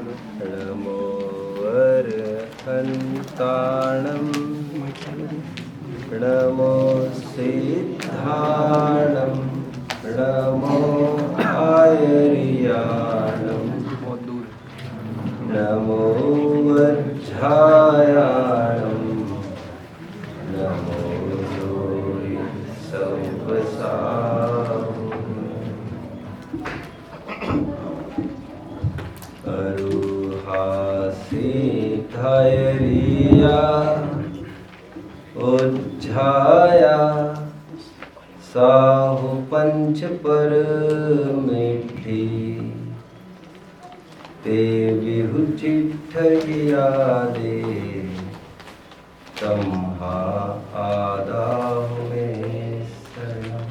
नमो अर्हन्ताणं नमो सिद्धाणं नमो आयर्याणं नमो वज्रायाणं नमो जोरि अरुहासिद्धयरिया उज्झाया साहु पंच परमेठी ते विहु चिट्ठिया दे तम्हा आदाहु में शरणम।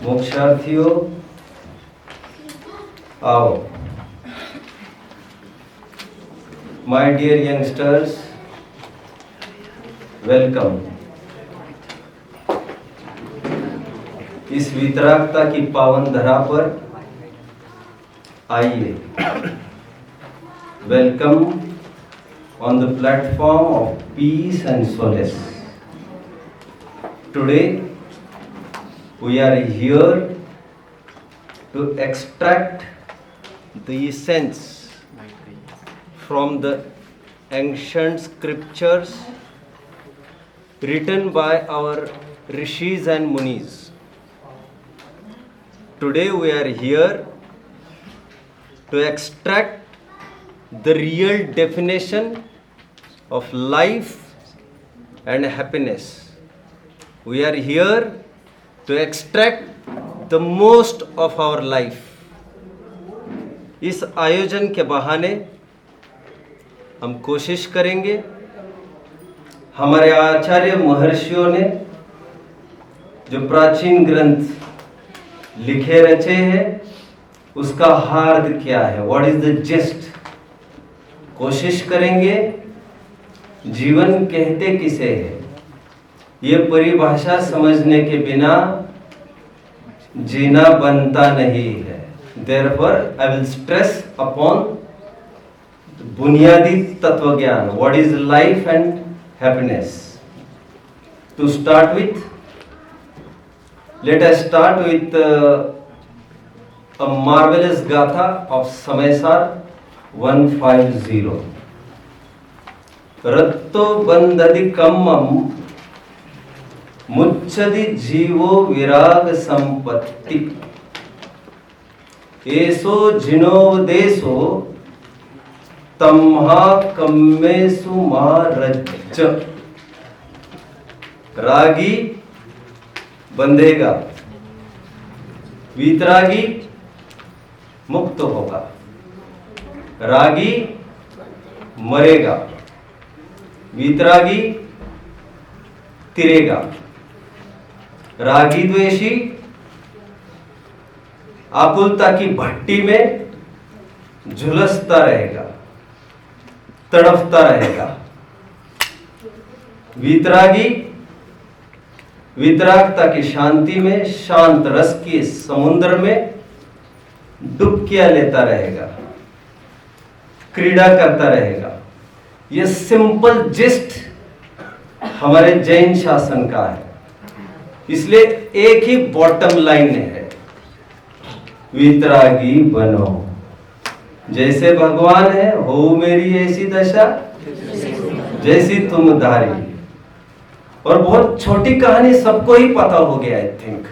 मोक्षार्थियों आओ, my dear youngsters, welcome। इस वितरागता की पावन धरा पर आइए। Welcome on the platform of peace and solace। Today we are here to extract the essence from the ancient scriptures written by our rishis and munis। Today we are here to extract the real definition of life and happiness। We are here to extract the most of our life। इस आयोजन के बहाने हम कोशिश करेंगे हमारे आचार्य महर्षियों ने जो प्राचीन ग्रंथ लिखे रचे हैं उसका हार्द क्या है, व्हाट इज द जेस्ट। कोशिश करेंगे जीवन कहते किसे है ये परिभाषा समझने के बिना जीना बनता नहीं है। Therefore, I will stress upon बुनियादी तत्व ज्ञान, what is life and happiness। To start with, let us start with a marvelous gatha of Samaysar 150। रत्तो बंधदि कम्मम मुच्छदि जीवो विराग संपत्ति एसो जिनोदेशो तम्हा कम्मेसु मारज्ज। रागी बंधेगा, वीतरागी मुक्त होगा, रागी मरेगा, वीतरागी तिरेगा। रागी द्वेषी आकुलता की भट्टी में झुलसता रहेगा, तड़पता रहेगा। वीतरागी वितरागता की शांति में शांत रस के समुद्र में डुबकियां लेता रहेगा, क्रीड़ा करता रहेगा। यह सिंपल जिस्ट हमारे जैन शासन का है, इसलिए एक ही बॉटम लाइन है, वितरागी बनो। जैसे भगवान है हो मेरी ऐसी दशा जैसी तुम धारी। और बहुत छोटी कहानी सबको ही पता हो गया आई थिंक,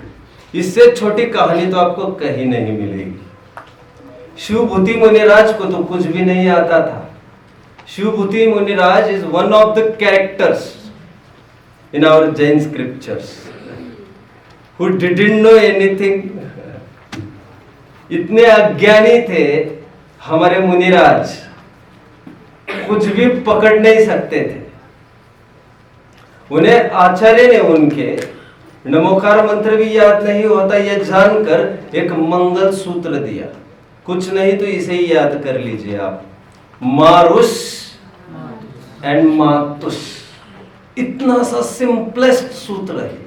इससे छोटी कहानी तो आपको कहीं नहीं मिलेगी। शिवभूति मुनिराज को तो कुछ भी नहीं आता था। Shivbhuti Muniraj is one of the characters in our Jain scriptures who didn't know anything. इतने अज्ञानी थे हमारे मुनिराज, कुछ भी पकड़ नहीं सकते थे। उन्हें आचार्य ने उनके नमोकार मंत्र भी याद नहीं होता यह जानकर एक मंगल सूत्र दिया। कुछ नहीं तो इसे ही याद कर लीजिए आप, मारुष एंड मातुष। इतना सा सिंपलेस्ट सूत्र है।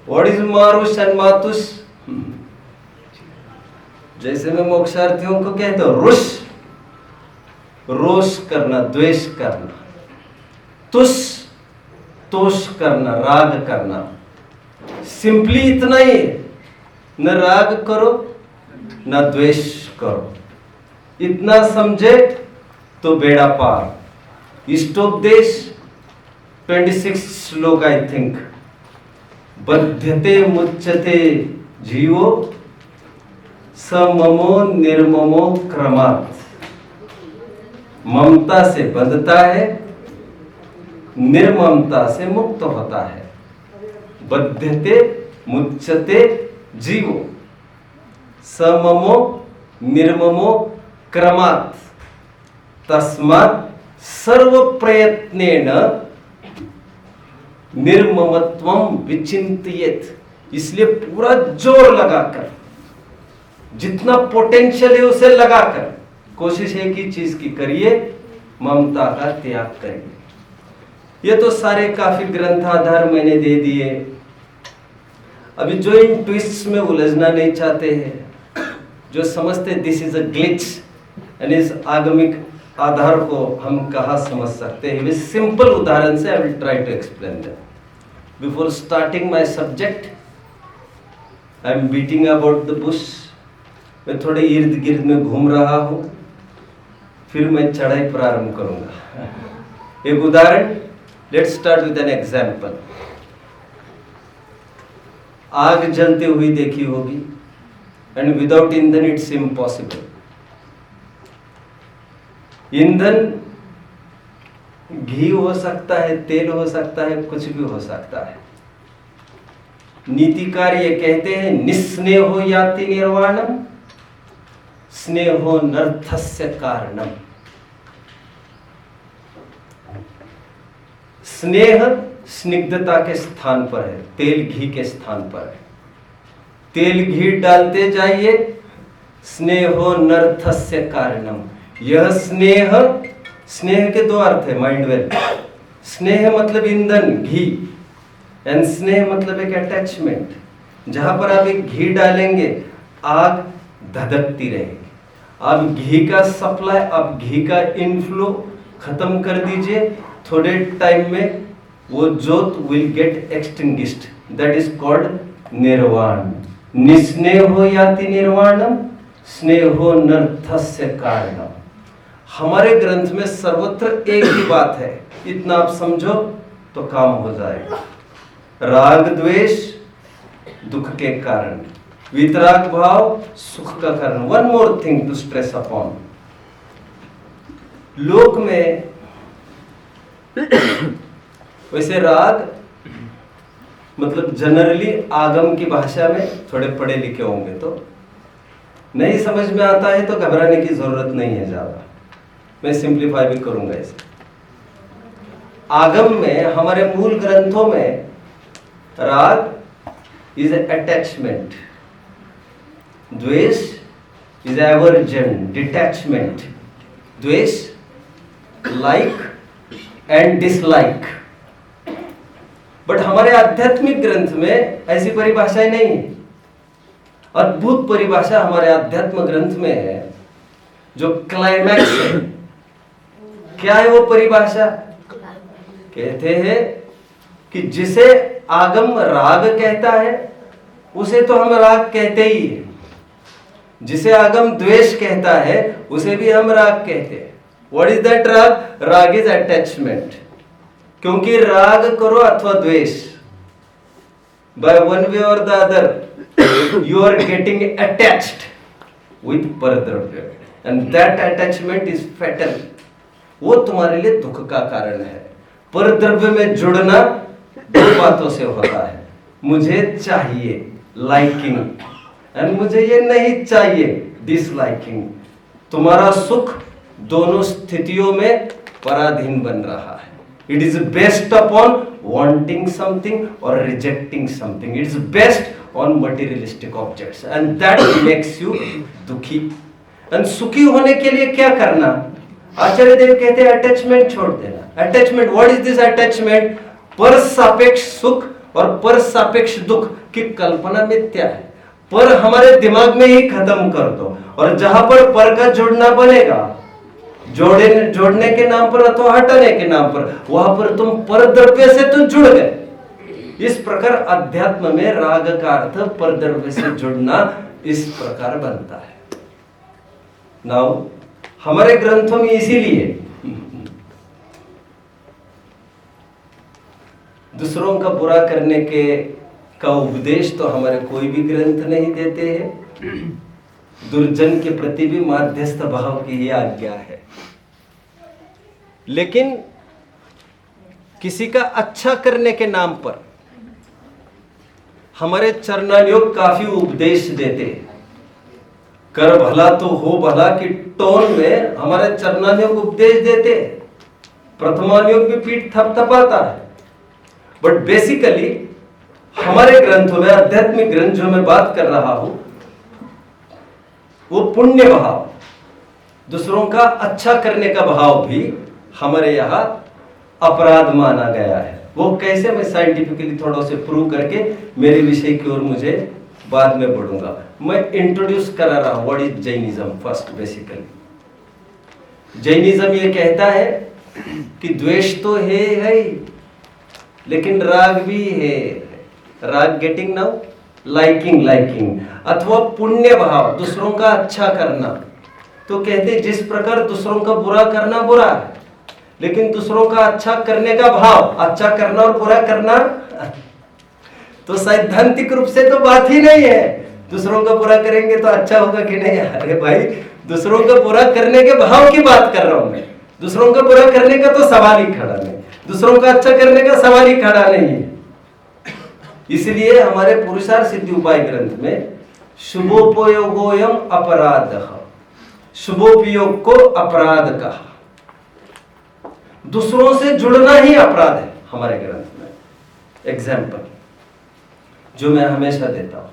व्हाट इज मारुष एंड मातुष? जैसे मैं मोक्षार्थियों को कहता हूं, रोष करना, द्वेष करना, तोष करना, राग करना, सिंपली इतना ही है। न राग करो न द्वेष करो, इतना समझे तो बेड़ा पार। इष्टोपदेश 26 श्लोक आई थिंक। बध्यते मुच्यते जीवो सममो निर्ममो क्रमात्। ममता से बंधता है, निर्ममता से मुक्त होता है। बध्यते मुच्यते जीवो सममो निर्ममो क्रमात् तस्मात् सर्व प्रयत्नेन निर्ममत्वम विचिंतयेत। इसलिए पूरा जोर लगाकर, जितना पोटेंशियल है उसे लगाकर कोशिश एक ही चीज की करिए, ममता का त्याग करिए। ये तो सारे काफी ग्रंथाधार मैंने दे दिए। अभी जो इन ट्विस्ट्स में उलझना नहीं चाहते हैं, जो समझते दिस इज अ ग्लिच, यानी इस आगमिक आधार को हम कहाँ समझ सकते हैं, इस सिंपल उदाहरण से I will try to explain that. Before starting my subject I am beating about the bush. मैं थोड़े इर्द गिर्द में घूम रहा हूँ, फिर मैं चढ़ाई प्रारंभ करूंगा। एक उदाहरण, let's start with an example. आग जलते हुई देखी होगी, एंड विदाउट ईंधन इट्स इम्पॉसिबल। ईंधन घी हो सकता है, तेल हो सकता है, कुछ भी हो सकता है। नीतिकार ये कहते हैं, निस्नेहो याति निर्वाणम स्नेहो नर्थस्य कारणम। स्नेह स्निग्धता के स्थान पर है, तेल घी के स्थान पर है। तेल घी डालते जाइए, स्नेहो नर्थस्य कारणम। यह स्नेह के दो अर्थ है, माइंड वेल। स्नेह मतलब ईंधन, घी, एंड स्नेह मतलब एक अटैचमेंट। जहां पर आप एक घी डालेंगे, आग धधकती रहेगी। आप घी का सप्लाई, आप घी का इनफ्लो खत्म कर दीजिए, थोड़े टाइम में वो जोत will get extinguished. That is called निर्वाण। निस्नेहो याति निर्वाणम स्नेहो नर्थस्य कारणम। हमारे ग्रंथ में सर्वत्र एक ही बात है, इतना आप समझो तो काम हो जाएगा। राग द्वेष दुख के कारण, वितराग भाव सुख का कारण। One more thing to stress upon. लोक में वैसे राग मतलब जनरली आगम की भाषा में, थोड़े पढ़े लिखे होंगे तो नहीं समझ में आता है तो घबराने की जरूरत नहीं है ज्यादा, मैं सिंप्लीफाई भी करूंगा इसे। आगम में, हमारे मूल ग्रंथों में, राग इज अटैचमेंट, द्वेष इज एवर्जन, डिटैचमेंट। द्वेष लाइक एंड डिसलाइक। बट हमारे आध्यात्मिक ग्रंथ में ऐसी परिभाषाएं नहीं है। अद्भुत परिभाषा हमारे आध्यात्म ग्रंथ में है, जो क्लाइमैक्स है। क्या है वो परिभाषा? कहते हैं कि जिसे आगम राग कहता है उसे तो हम राग कहते ही हैं, जिसे आगम द्वेष कहता है उसे भी हम राग कहते हैं। व्हाट इज दैट राग? राग इज अटैचमेंट। क्योंकि राग करो अथवा द्वेष, बाय वन वे और the other you are getting attached with परद्रव्य, and that attachment is fatal. वो तुम्हारे लिए दुख का कारण है। परद्रव्य में जुड़ना दो बातों से होता है, मुझे चाहिए लाइकिंग, एंड मुझे ये नहीं चाहिए डिसलाइकिंग। तुम्हारा सुख दोनों स्थितियों में पराधीन बन रहा है। It is based upon wanting something और rejecting something. It is based on materialistic objects, and that makes you दुखी। एंड सुखी होने के लिए क्या करना? आचार्य देव कहते हैं अटैचमेंट छोड़ देना। Attachment, what is this attachment? पर सापेक्ष सुख और पर सापेक्ष दुख की कल्पना मिथ्या है। पर हमारे दिमाग में ही खत्म कर दो, और जहां पर का जुड़ना बनेगा, जोड़ने के नाम पर अथवा हटाने के नाम पर, वहां पर तुम पर द्रव्य से तो जुड़ गए। इस प्रकार अध्यात्म में राग का अर्थ पर द्रव्य से जुड़ना इस प्रकार बनता है। नाउ हमारे ग्रंथों में इसीलिए दूसरों का बुरा करने का उपदेश तो हमारे कोई भी ग्रंथ नहीं देते हैं। दुर्जन के प्रति भी माध्यस्थ भाव की ही आज्ञा है। लेकिन किसी का अच्छा करने के नाम पर हमारे चरणायोग काफी उपदेश देते हैं। कर भला तो हो भला की टोन में हमारे चरणायोग उपदेश देते हैं। प्रथमायोग भी पीठ थपथपाता है। बट बेसिकली हमारे ग्रंथों में, आध्यात्मिक ग्रंथ जो मैं बात कर रहा हूं, वो पुण्य भाव, दूसरों का अच्छा करने का भाव भी हमारे यहां अपराध माना गया है। वो कैसे, मैं साइंटिफिकली थोड़ा से प्रूव करके मेरे विषय की ओर मुझे बाद में बढ़ूंगा। मैं इंट्रोड्यूस करा रहा हूं what is Jainism first. Basically Jainism ये कहता है कि द्वेष तो है लेकिन राग भी है। राग गेटिंग नाउ, लाइकिंग अथवा पुण्य भाव, दूसरों का अच्छा करना। तो कहते हैं जिस प्रकार दूसरों का बुरा करना बुरा है, लेकिन दूसरों का अच्छा करने का भाव, अच्छा करना और बुरा करना तो सैद्धांतिक रूप से तो बात ही नहीं है। दूसरों का बुरा करेंगे तो अच्छा होगा कि नहीं? अरे भाई, दूसरों का बुरा करने के भाव की बात कर रहा हूं मैं। दूसरों का बुरा करने का तो सवाल ही खड़ा नहीं, दूसरों का अच्छा करने का सवाल ही खड़ा नहीं है। इसलिए हमारे पुरुषार्थ सिद्धि उपाय ग्रंथ में शुभोपयोगोयम अपराध, शुभोपयोग को अपराध कहा। दूसरों से जुड़ना ही अपराध है हमारे ग्रंथ में। एग्जाम्पल जो मैं हमेशा देता हूं,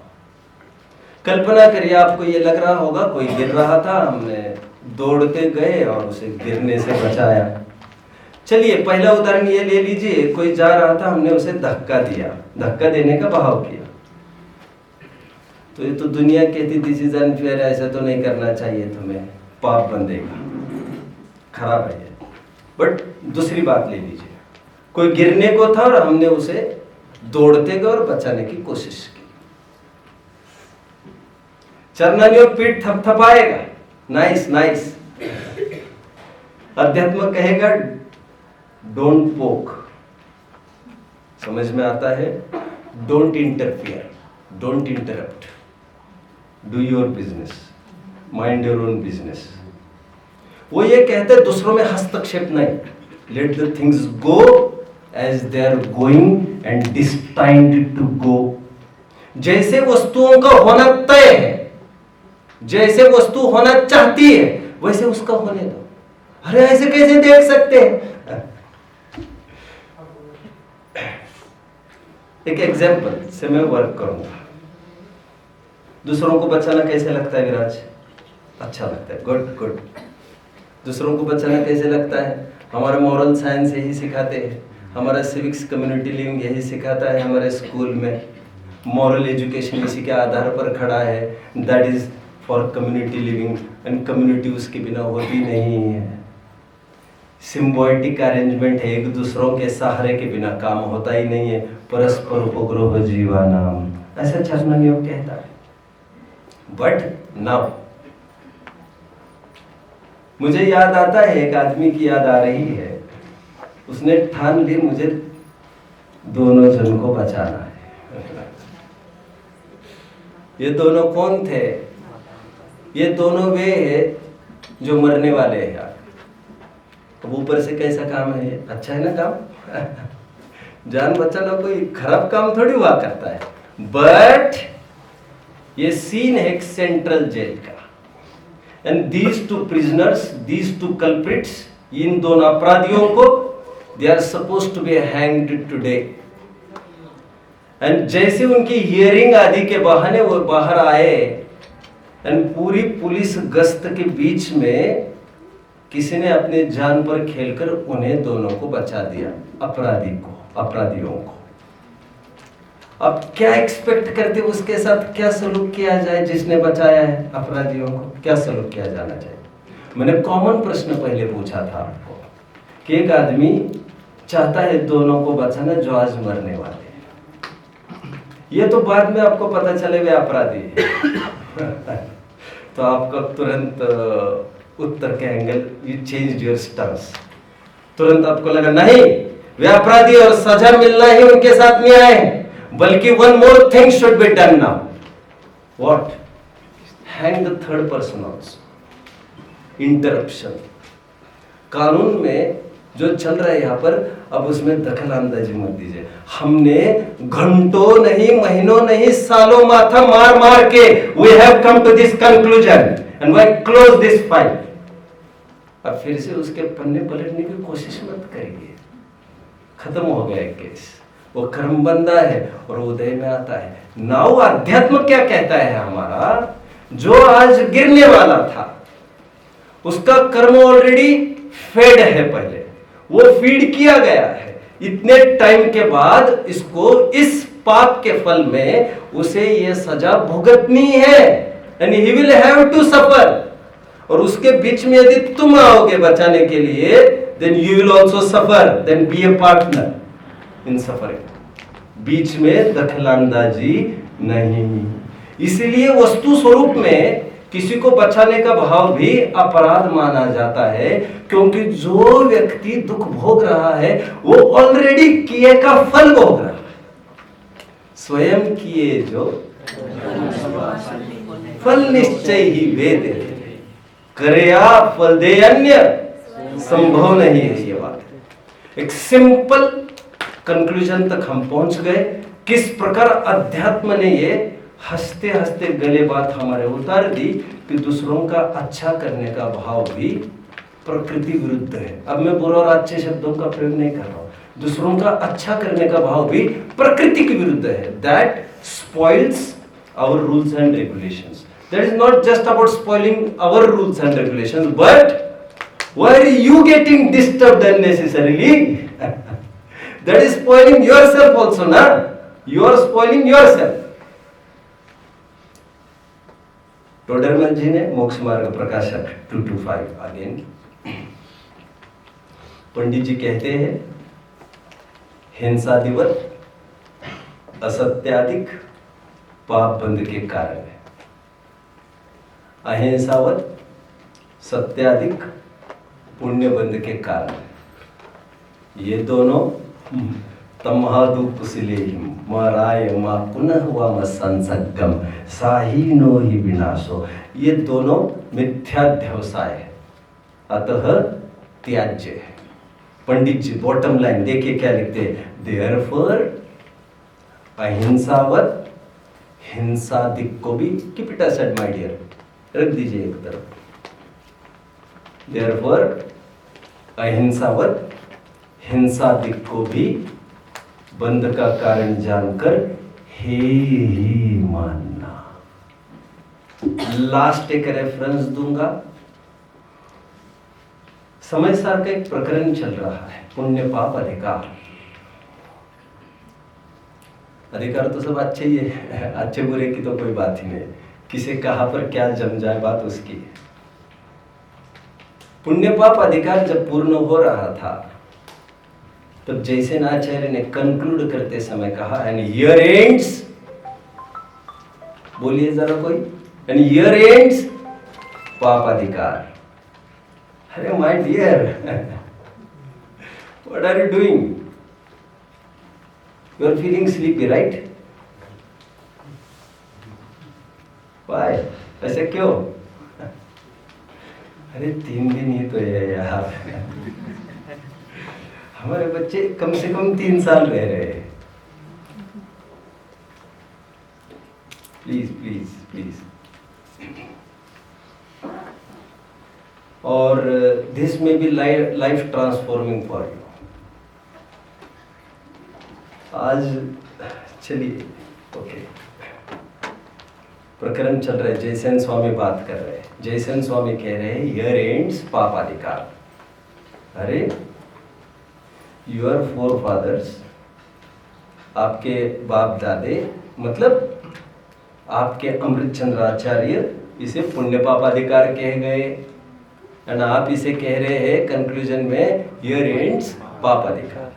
कल्पना करिए आपको ये लग रहा होगा कोई गिर रहा था, हमने दौड़ के गए और उसे गिरने से बचाया। चलिए पहला उदाहरण ये ले लीजिए, कोई जा रहा था, हमने उसे धक्का दिया, धक्का देने का भाव किया। तो ये तो दुनिया कहती दिस इज अनफेयर, ऐसा तो नहीं करना चाहिए तुम्हें, पाप बंधेगा, खराब है। बट दूसरी बात ले लीजिए, कोई गिरने को था और हमने उसे दौड़ते गए और बचाने की कोशिश की। चरणायोग पीठ थपथपाएगा, नाइस। अध्यात्म कहेगा डोंट पोक, समझ में आता है? Don't interfere, don't interrupt, do your business, mind your own business. वो ये कहते दूसरों में हस्तक्षेप नहीं, let the things go as they are going and destined to go. जैसे वस्तुओं का होना तय है, जैसे वस्तु होना चाहती है, वैसे उसका होने दो। अरे ऐसे कैसे देख सकते हैं? एक एग्जाम्पल से मैं वर्क करूंगा। दूसरों को बचाना कैसे लगता है विराज? अच्छा लगता है, गुड। दूसरों को बचाना कैसे लगता है? हमारे मॉरल साइंस यही सिखाते हैं, हमारा सिविक्स कम्युनिटी लिविंग यही सिखाता है हमारे स्कूल में। मॉरल एजुकेशन इसी के आधार पर खड़ा है, that is for community living, and community उसके बिना होती नहीं है। सिम्बायोटिक अरेंजमेंट है, एक दूसरों के सहारे के बिना काम होता ही नहीं है। परस्पर उपग्रह जीवानाम, ऐसा चरणायोग कहता है। बट नाउ मुझे याद आता है, एक आदमी की याद आ रही है, उसने ठान ली मुझे दोनों जन को बचाना है। ये दोनों कौन थे? ये दोनों वे हैं जो मरने वाले हैं यार। अब ऊपर से कैसा काम है ये? अच्छा है ना काम? जान बचाना कोई खराब काम थोड़ी हुआ करता है। बट ये सीन है एक सेंट्रल जेल का, and these two prisoners, these two culprits, इन दोनों अपराधियों को they are suppose to be hanged today. And जैसे उनकी हियरिंग आदि के बहाने वो बाहर आए, एंड पूरी पुलिस गश्त के बीच में किसी ने अपने जान पर खेलकर उन्हें दोनों को बचा दिया, अपराधियों को। अब क्या एक्सपेक्ट करते उसके साथ क्या सलूक किया जाए, जिसने बचाया है अपराधियों को, क्या सलूक किया जाना चाहिए? मैंने कॉमन प्रश्न पहले पूछा था आपको कि एक आदमी चाहता है दोनों को बचाना जो आज मरने वाले हैं, ये तो बाद में आपको पता चले वे अपराधी है तो आपका तुरंत उत्तर के angle, you change your stance, तुरंत आपको लगा नहीं वे अपराधी और सजा मिलना ही उनके साथ में आए हैं, बल्कि one more thing should be done now, what? Hang the third person also. Interruption कानून में जो चल रहा है यहाँ पर, अब उसमें दखल अंदाजी मत दीजिए। हमने घंटों नहीं, महीनों नहीं, सालों माथा मार मार के we have come to this conclusion and we close this file. अब फिर से उसके पन्ने पलटने की कोशिश मत करिए, खत्म हो गया केस। वो कर्म बंदा है और उदय में आता है। नाउ अध्यात्म क्या कहता है हमारा, जो आज गिरने वाला था उसका कर्म ऑलरेडी फेड है, पहले वो फीड किया गया है, इतने टाइम के बाद इसको इस पाप के फल में उसे ये सजा भुगतनी है, and he will have to suffer. और उसके बीच में यदि तुम आओगे बचाने के लिए, then you will also suffer, then be a partner in suffering. बीच में दखलंदाजी नहीं। इसलिए वस्तु स्वरूप में किसी को बचाने का भाव भी अपराध माना जाता है, क्योंकि जो व्यक्ति दुख भोग रहा है वो ऑलरेडी किए का फल भोग रहा है। स्वयं किए जो फल निश्चय ही वे देते, करया फल दे अन्य संभव नहीं है। ये बात है। एक सिंपल कंक्लूजन तक हम पहुंच गए, किस प्रकार अध्यात्म ने ये हंसते हंसते गले बात हमारे उतार दी कि दूसरों का अच्छा करने का भाव भी प्रकृति विरुद्ध है। अब मैं बुरा और अच्छे शब्दों का प्रयोग नहीं कर रहा हूं, दूसरों का अच्छा करने का भाव भी प्रकृति के विरुद्ध है। That spoils our rules and regulations. That is not just about spoiling our rules and regulations, but why are you getting disturbed unnecessarily? That is spoiling yourself also, na? You are spoiling yourself. Todarmal ji ने मोक्ष मार्ग प्रकाशक 225 again, पंडित जी कहते हैं हिंसादिवत असत्याधिक पाप बंध के कारण है, अहिंसावत सत्याधिक पुण्य बंध के कारण। ये दोनों तमहादु कुशलेहिम मराय मा पुनः हुआ संसर्गम साहीनो ही विनाशो। ये दोनों मिथ्याध्यवसाय है, अतः त्याज्य है। पंडित जी बॉटम लाइन देखिए क्या लिखते हैं, देयरफॉर अहिंसावत, हिंसादिक को भी keep it aside my dear, रख दीजिए एक तरफ। देयरफॉर अहिंसावत, हिंसादिक को भी बंध का कारण जानकर हे ही मानना। लास्ट एक रेफरेंस दूंगा, समय सार का एक प्रकरण चल रहा है, पुण्य पाप अधिकार। अधिकार तो सब अच्छे ही है, अच्छे बुरे की तो कोई बात ही नहीं, किसे कहां पर क्या जम जाए बात उसकी। पुण्य पाप अधिकार जब पूर्ण हो रहा था तब जैसे आचार्य ने कंक्लूड करते समय कहा, एंड हियर एंड्स, बोलिए जरा कोई, एंड हियर एंड्स पाप अधिकार। अरे my dear, what are you doing? You are feeling sleepy right? Why, ऐसे क्यों? अरे 3 दिन ही तो है यार, हमारे बच्चे कम से कम 3 साल रह रहे हैं। Please please please. और this may be life transforming for you. आज चलिए, ओके, प्रकरण चल रहा है, जयसेन स्वामी बात कर रहे हैं। जयसेन स्वामी कह रहे हैं हियर एंड्स पाप अधिकार। अरे your forefathers आपके बाप दादे मतलब आपके अमृतचंद्राचार्य इसे पुण्य पाप अधिकार कह गए, एंड आप इसे कह रहे हैं कंक्लूजन में हियर एंड्स पाप अधिकार।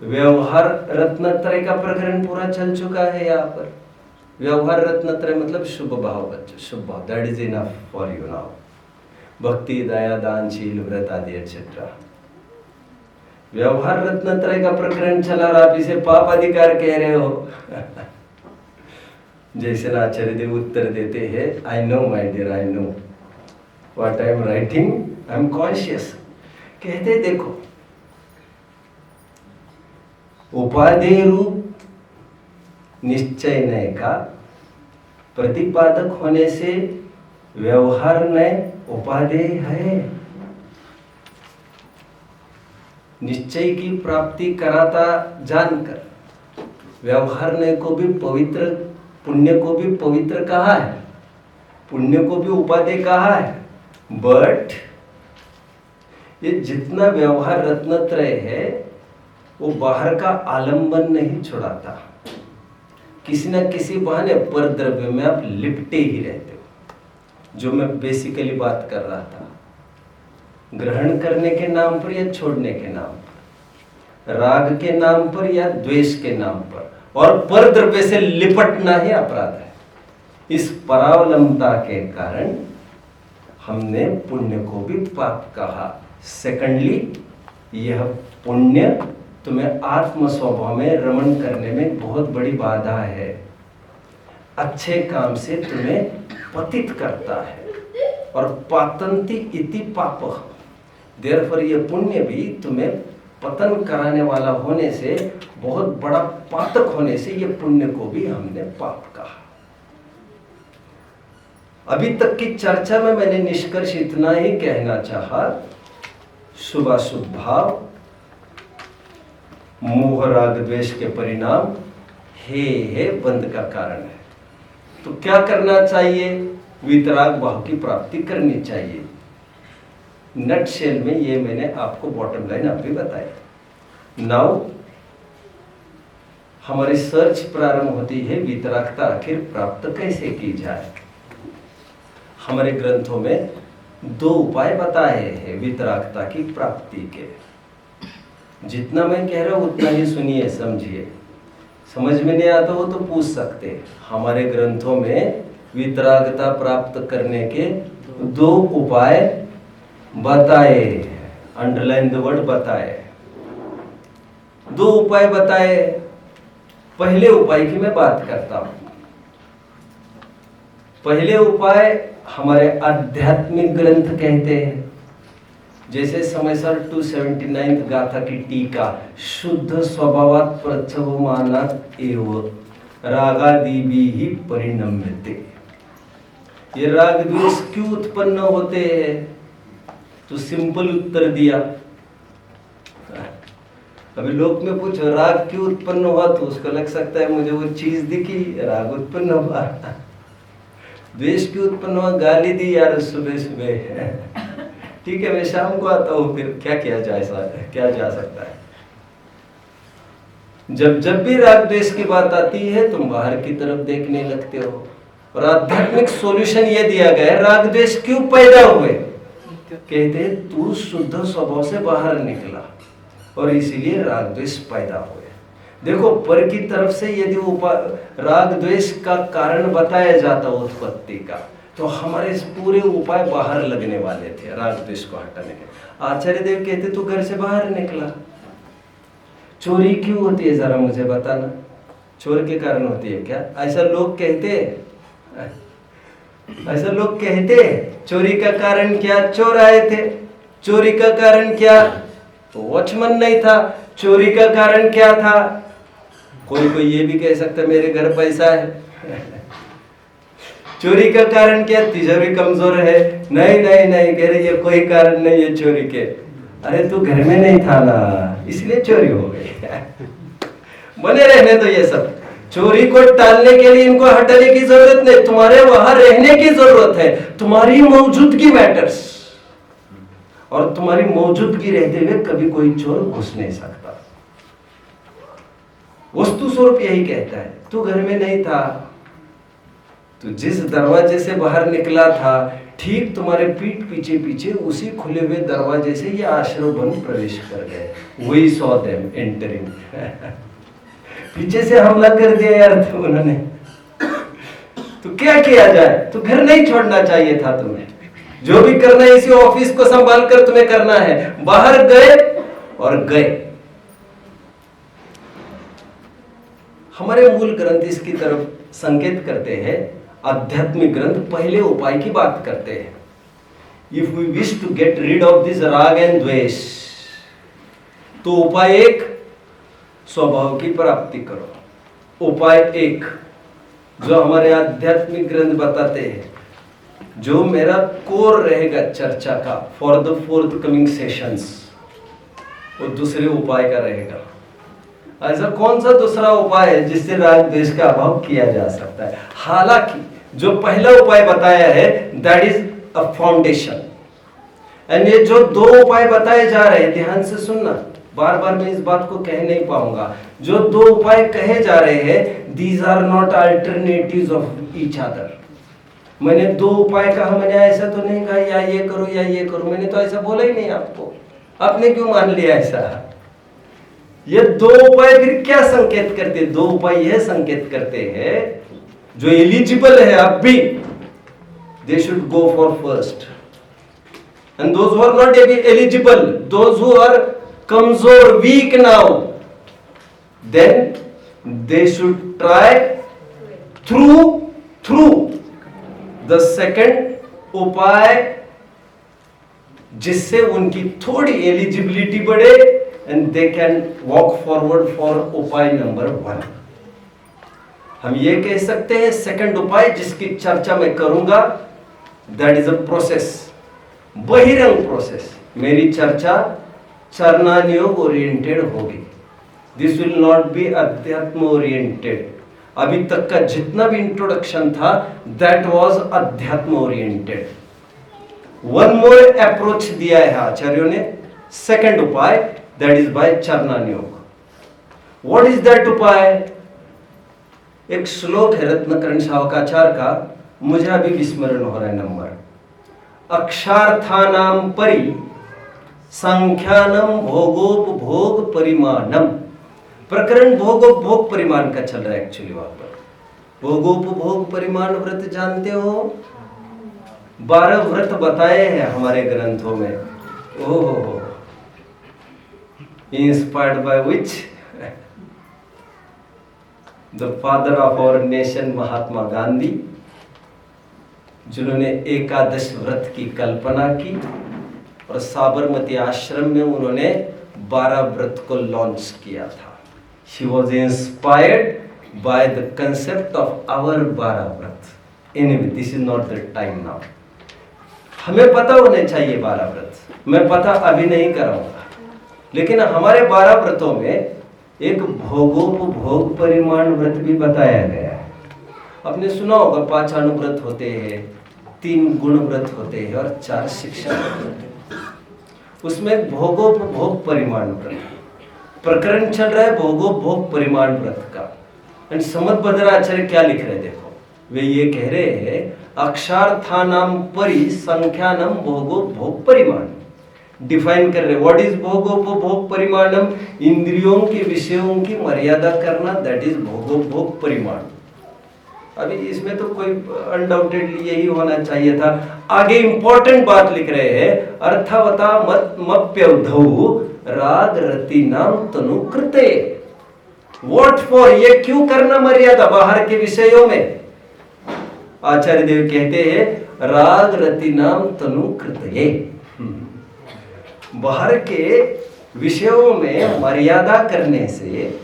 व्यवहार रत्नत्रय का प्रकरण पूरा चल चुका है यहाँ पर। व्यवहार रत्नत्रय मतलब शुभ भाव, बच्चों शुभ भाव, that is enough for you now. भक्ति, दया, दान, शील, व्रत आदि एक्सेट्रा। व्यवहार रत्नत्रय का प्रकरण चला और आप इसे पाप अधिकार कह रहे हो। जैसे आचार्य देव उत्तर देते हैं, I know my dear, I know what I am writing, I am conscious. कहते देखो, उपादेय रूप निश्चय नय का प्रतिपादक होने से व्यवहार नय उपादेय है। निश्चय की प्राप्ति कराता जानकर व्यवहार नय को भी पवित्र, पुण्य को भी पवित्र कहा है, पुण्य को भी उपादेय कहा है। बट ये जितना व्यवहार रत्नत्रय है वो बाहर का आलंबन नहीं छुड़ाता। किसी न किसी बहाने पर द्रव्य में आप लिपटे ही रहते हो। जो मैं बेसिकली बात कर रहा था, ग्रहण करने के नाम पर या छोड़ने के नाम पर, राग के नाम पर या द्वेष के नाम पर, और पर द्रव्य से लिपटना ही अपराध है। इस परावलंबता के कारण हमने पुण्य को भी पाप कहा। सेकंडली, यह पुण्य तुम्हें आत्म स्वभाव में रमण करने में बहुत बड़ी बाधा है। अच्छे काम से तुम्हें पतित करता है, और पातंति इति पापः, देयरफॉर यह पुण्य भी तुम्हें पतन कराने वाला होने से, बहुत बड़ा पातक होने से, यह पुण्य को भी हमने पाप कहा। अभी तक की चर्चा में मैंने निष्कर्ष इतना ही कहना चाहा, शुभाशुभ भाव मोह राग द्वेष के परिणाम हे बंध का कारण है। तो क्या करना चाहिए? वितराग भाव की प्राप्ति करनी चाहिए। नट शेल में ये मैंने आपको बॉटम लाइन अभी बताई। नाउ हमारी सर्च प्रारंभ होती है, वितरागता आखिर प्राप्त कैसे की जाए। हमारे ग्रंथों में 2 उपाय बताए हैं वितरागता की प्राप्ति के। जितना मैं कह रहा हूं उतना ही सुनिए, समझिए। समझ में नहीं आता हो तो पूछ सकते हैं। हमारे ग्रंथों में वितरागता प्राप्त करने के 2 उपाय बताए, अंडरलाइन द वर्ड बताए। 2 उपाय बताए। पहले उपाय की मैं बात करता हूं। पहले उपाय हमारे आध्यात्मिक ग्रंथ कहते हैं, जैसे समयसर 279 गाथा की टीका, शुद्ध स्वभावात् प्रच्छवमानात् एव रागादिभि ही परिणम्यते। ये राग द्वेष क्यों उत्पन्न होते हैं? तो सिंपल उत्तर दिया। अभी लोग में पूछो राग क्यों उत्पन्न हुआ, तो उसको लग सकता है मुझे वो चीज दिखी, राग उत्पन्न हुआ। द्वेष क्यों उत्पन्न हुआ? गाली दी यार सुबह सुबह। ठीक है, मैं शाम को आता हूँ, फिर क्या किया जा सकता है। जब भी राग द्वेष की बात आती है तुम बाहर की तरफ देखने लगते हो, और आध्यात्मिक सॉल्यूशन ये दिया गया है, राग द्वेष क्यों पैदा हुए? कहते हैं तू शुद्ध स्वभाव से बाहर निकला और इसीलिए राग द्वेष पैदा हुए। देखो, पर की तरफ से यदि राग द्वेष का कारण बताया जाता उत्पत्ति का, तो हमारे इस पूरे उपाय बाहर लगने वाले थे राग द्वेष को हटाने के। आचार्य देव कहते तू घर से बाहर निकला। चोरी क्यों होती है जरा मुझे बताना? चोर के कारण होती है क्या? ऐसा लोग कहते चोरी का कारण क्या? चोर आए थे। चोरी का कारण क्या? वॉचमैन नहीं था। चोरी का कारण क्या था? कोई ये भी कह सकता है मेरे घर पैसा है। चोरी का कारण क्या? तिजोरी कमजोर है। नहीं कह रहे ये कोई कारण नहीं है चोरी के। अरे तू घर में नहीं था ना, इसलिए चोरी हो गई। बने रहने तो ये सब चोरी को टालने के लिए इनको हटाने की जरूरत नहीं, तुम्हारे वहां रहने की जरूरत है। तुम्हारी मौजूदगी मैटर्स, और तुम्हारी मौजूदगी रहते हुए कभी कोई चोर घुस नहीं सकता। वस्तु स्वरूप यही कहता है, तू घर में नहीं था, तो जिस दरवाजे से बाहर निकला था, ठीक तुम्हारे पीठ पीछे पीछे उसी खुले हुए दरवाजे से ये आश्रम वन प्रवेश कर गए। We saw them entering. पीछे से हमला कर दिया यार उन्होंने, तो क्या किया जाए? तो घर नहीं छोड़ना चाहिए था तुम्हें। जो भी करना है इसी ऑफिस को संभाल कर तुम्हें करना है। बाहर गए और गए। हमारे मूल ग्रंथ इसकी तरफ संकेत करते हैं। आध्यात्मिक ग्रंथ पहले उपाय की बात करते हैं। If we wish to get rid of this राग एंड द्वेष, तो उपाय एक, स्वभाव की प्राप्ति करो। उपाय एक जो हमारे आध्यात्मिक ग्रंथ बताते हैं, जो मेरा कोर रहेगा चर्चा का for the fourth coming sessions, वो दूसरे उपाय का रहेगा। ऐसा कौन सा दूसरा उपाय है जिससे राग द्वेष का अभाव किया जा सकता है? हालांकि जो पहला उपाय बताया है that is a foundation, and ये जो दो उपाय बताए जा रहे हैं, ध्यान से सुनना, बार बार मैं इस बात को कह नहीं पाऊंगा। जो दो उपाय कहे जा रहे हैं, these are not alternatives of each other. मैंने दो उपाय कहा, मैंने ऐसा तो नहीं कहा या ये करो या ये करो, मैंने तो ऐसा बोला ही नहीं आपको। आपने क्यों मान लिया ऐसा? ये दो उपाय फिर क्या संकेत करते हैं? दो उपाय यह संकेत करते हैं जो एलिजिबल है अब भी, they should go for first, and those who are not eligible, those who are कमजोर, weak now, then they should try through the second उपाय, जिससे उनकी थोड़ी एलिजिबिलिटी बढ़े and they can walk forward for उपाय नंबर 1। हम ये कह सकते हैं सेकंड उपाय जिसकी चर्चा मैं करूंगा, that is a process, बहिरंग प्रोसेस। मेरी चर्चा चरणान योग ओरिएंटेड होगी। दिस विल नॉट बी अध्यात्म ओरिएंटेड। अभी तक का जितना भी इंट्रोडक्शन था दैट वाज अध्यात्म ओरिएंटेड। वन मोर अप्रोच दिया है आचार्यों ने, सेकंड उपाय, that is by चरणान योग। what is that उपाय? एक श्लोक है रत्नकरण शावकाचार्य का, मुझे अभी विस्मरण हो रहा है नंबर। अक्षार्थानाम परि संख्यानम भोगोपभोग परिमाणम। प्रकरण भोगोपभोग परिमाण का चल रहा है एक्चुअली वहां पर। भोगोपभोग परिमाण व्रत जानते हो? 12 व्रत बताए हैं हमारे ग्रंथों में। ओहो, inspired by which the father of our nation Mahatma Gandhi, जिन्होंने एकादश व्रत की कल्पना की और साबरमती आश्रम में उन्होंने 12 व्रत को लॉन्च किया था। She was inspired by the concept of our 12 व्रत। Anyway, this is not the time now। हमें पता होने चाहिए 12 व्रत, मैं पता अभी नहीं कराऊंगा, लेकिन हमारे 12 व्रतों में एक भोगोपभोग परिमाण व्रत भी बताया गया है। आपने सुना होगा 5 अनुव्रत होते हैं, 3 गुण व्रत होते हैं और 4 शिक्षा व्रत होते हैं। उसमें भोगोपभोग परिमाण व्रत प्रकरण चल रहा है, भोगोपभोग परिमाण व्रत का। एंड समद भद्राचार्य क्या लिख रहे हैं देखो, वे ये कह रहे हैं अक्षार्थानाम परि संख्यानम भोगोपभोग परिमाण। डिफाइन कर रहे व्हाट इज भोगोपभोग परिमाणम, इंद्रियों के विषयों की मर्यादा करना, दैट इज भोगोपभोग परिमाण। अभी इसमें तो कोई अनडाउटेडली यही होना चाहिए था। आगे इंपॉर्टेंट बात लिख रहे हैं, अर्थवता मत मप्यवधौ राग रति नाम तनुकृते। व्हाट फॉर, ये क्यों करना मर्यादा बाहर के विषयों में? आचार्य देव कहते हैं राग रति नाम तनुकृते। बाहर के विषयों में मर्यादा करने से,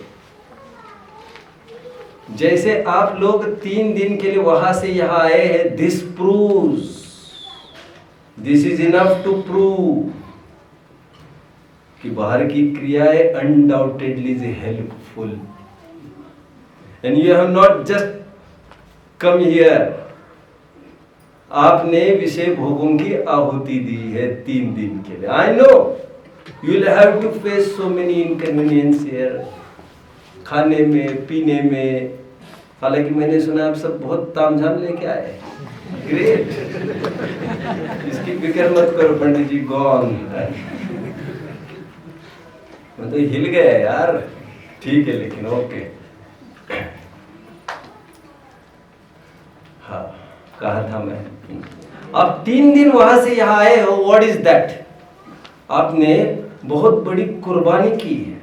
जैसे आप लोग 3 दिन के लिए वहां से यहां आए हैं, this proves, this is enough to prove कि बाहर की क्रियाएं undoubtedly is helpful, and you have not just come here. आपने विषय भोगों की आहुति दी है 3 दिन के लिए। I know you will have to face so many inconvenience here. खाने में, पीने में। हालांकि मैंने सुना आप सब बहुत तामझाम लेके आए। ग्रेट। इसकी फिक्र मत करो पंडित जी, गॉन। मैं तो हिल गया यार। ठीक है, लेकिन ओके। हाँ, कहा था मैं, आप 3 दिन वहां से यहाँ आए हो, व्हाट इज दैट? आपने बहुत बड़ी कुर्बानी की है।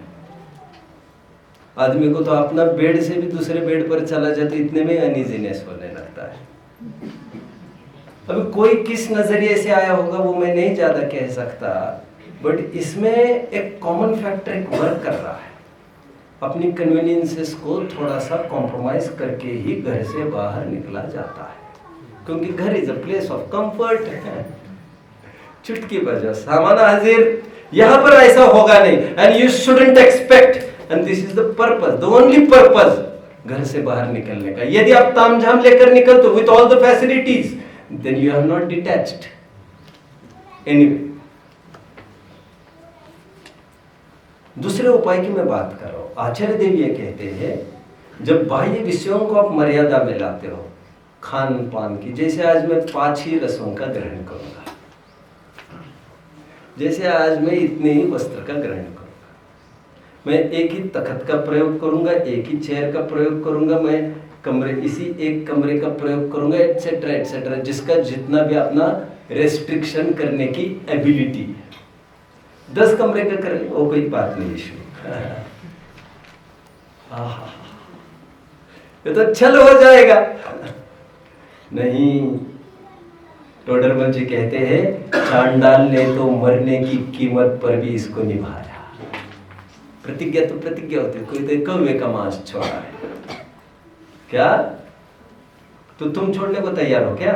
आदमी को तो अपना बेड से भी दूसरे बेड पर चला जाए तो इतने में अनइजीनेस होने लगता है। अभी कोई किस नजरिए से आया होगा वो मैं नहीं ज्यादा कह सकता, बट इसमें एक कॉमन फैक्टर एक वर्क कर रहा है। अपनी कन्वीनियंसेस को थोड़ा सा कॉम्प्रोमाइज करके ही घर से बाहर निकला जाता है, क्योंकि घर is a place of comfort. चुटकी बजा सामान हाजिर, यहां पर ऐसा होगा नहीं। And you shouldn't expect, and this is the purpose, the only purpose घर से बाहर निकलने का। यदि आप तामझाम लेकर निकलते with all the facilities, then you are not detached. Anyway, दूसरे उपाय की मैं बात कर रहा हूं। आचार्य देव ये कहते हैं, जब बाह्य विषयों को आप मर्यादा में लाते हो, खान पान की, जैसे आज मैं 5 ही रसों का ग्रहण करूंगा, जैसे आज मैं इतने ही वस्त्र का ग्रहण करूंगा, मैं एक ही तख्त का प्रयोग करूंगा, एक ही चेयर का प्रयोग करूंगा, मैं इसी एक कमरे का प्रयोग करूंगा, एटसेट्रा एटसेट्रा, जिसका जितना भी अपना रेस्ट्रिक्शन करने की एबिलिटी है। 10 कमरे का कर, वो कोई बात नहीं, इशू। ये तो छल हो जाएगा। नहीं, टोडरमल जी कहते हैं, चांडाल ने तो मरने की कीमत पर भी इसको निभाया। प्रतिज्ञा तो प्रतिज्ञा होती है। कोई तो कौवे का मांस छोड़ा है क्या, तो तुम छोड़ने को तैयार हो क्या?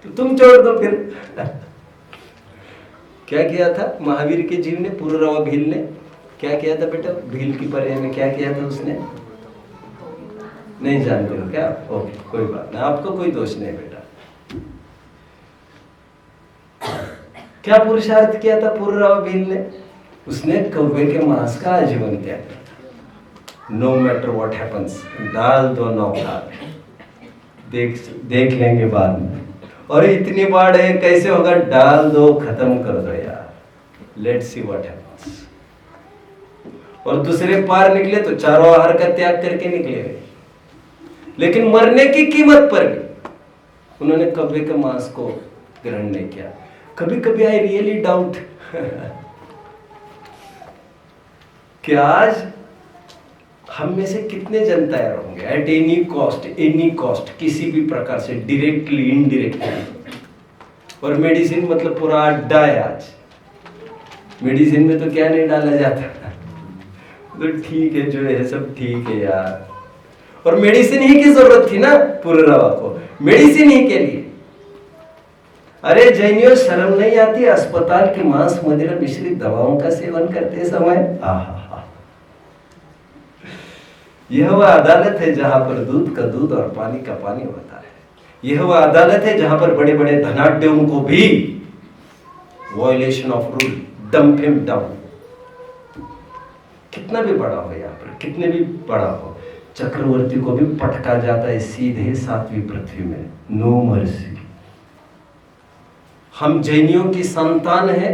तो तुम छोड़ दो फिर। क्या किया था महावीर के जीव ने, पुररवा भील ने क्या किया था बेटा? भील की परे में क्या किया था उसने? नहीं जानते हो क्या? ओके, कोई बात नहीं, आपको कोई दोष नहीं बेटा। क्या पुरुषार्थ किया था पुररवा भील ने? उसने कौवे के मांस का आजीवन त्याग किया। नो मैटर व्हाट हैपेंस, डाल दो नौका, देख लेंगे बाद में। और इतनी बाढ़ है, कैसे होगा? डाल दो, खत्म कर दो यार, लेट्स सी व्हाट हैपेंस। और दूसरे पार निकले तो चारों आहार का त्याग करके निकले गए, लेकिन मरने की कीमत पर भी उन्होंने कौवे के मांस को ग्रहण नहीं किया। कभी कभी आई रियली डाउट कि आज हम में से कितने जन तैयार होंगे एट एनी कॉस्ट, किसी भी प्रकार से, डायरेक्टली इनडायरेक्टली। और मेडिसिन मतलब पूरा अड्डा है आज। मेडिसिन में तो क्या नहीं डाला जाता, तो ठीक है जो है सब ठीक है यार। और मेडिसिन ही की जरूरत थी ना पुररवा को, मेडिसिन ही के लिए। अरे जैनियों, शर्म नहीं आती अस्पताल के मांस मदिरा मिश्रित दवाओं का सेवन करते समय? आहा, यह वह अदालत है जहां पर दूध का दूध और पानी का पानी होता है। यह वह अदालत है जहां पर बड़े बड़े धनाढ्यों को भी violation of rule, dump him down. कितना भी बड़ा हो यहाँ पर, कितने भी बड़ा हो, चक्रवर्ती को भी पटका जाता है सीधे 7वीं पृथ्वी में। No mercy. हम जैनियों की संतान है,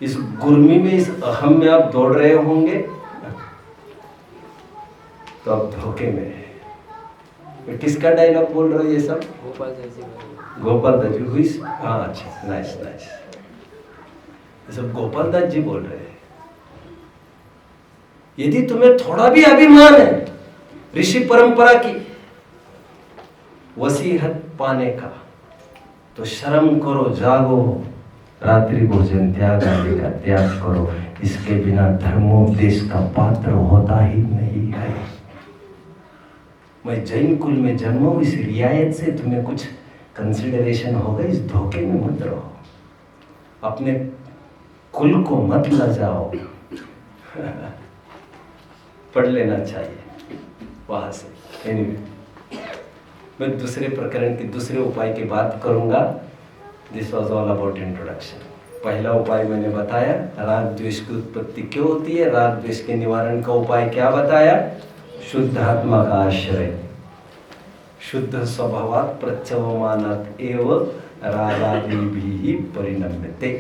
इस गुर्मी में, इस अहम में आप दौड़ रहे होंगे तो आप धोखे में है। किसका डायलॉग बोल रहे हो ये सब? गोपाल दास जी हुई। हाँ, अच्छा, नाइस नाइस। ये सब गोपाल दास जी बोल रहे हैं। यदि तुम्हें थोड़ा भी अभिमान है ऋषि परंपरा की वसीहत पाने का, तो शर्म करो, जागो, रात्रि भोजन त्याग आदि का त्याग करो। इसके बिना धर्मोपदेश का पात्र होता ही नहीं है। मैं जैन कुल में जन्मा हूं, इस रियायत से तुम्हें कुछ कंसिडरेशन होगा। इस धोखे में मत रहो, अपने कुल को मत लजाओ। पढ़ लेना चाहिए वहां से। एनीवे, मैं दूसरे प्रकरण के दूसरे उपाय की बात करूंगा। This was all about introduction. पहला उपाय मैंने बताया, राग द्वेष की उत्पत्ति क्यों होती है, राग द्वेष के निवारण का उपाय क्या बताया, शुद्ध आत्मा का आश्रय, शुद्ध स्वभावात् प्रत्यवमानात् एव रागादिभिः परिणम्यते।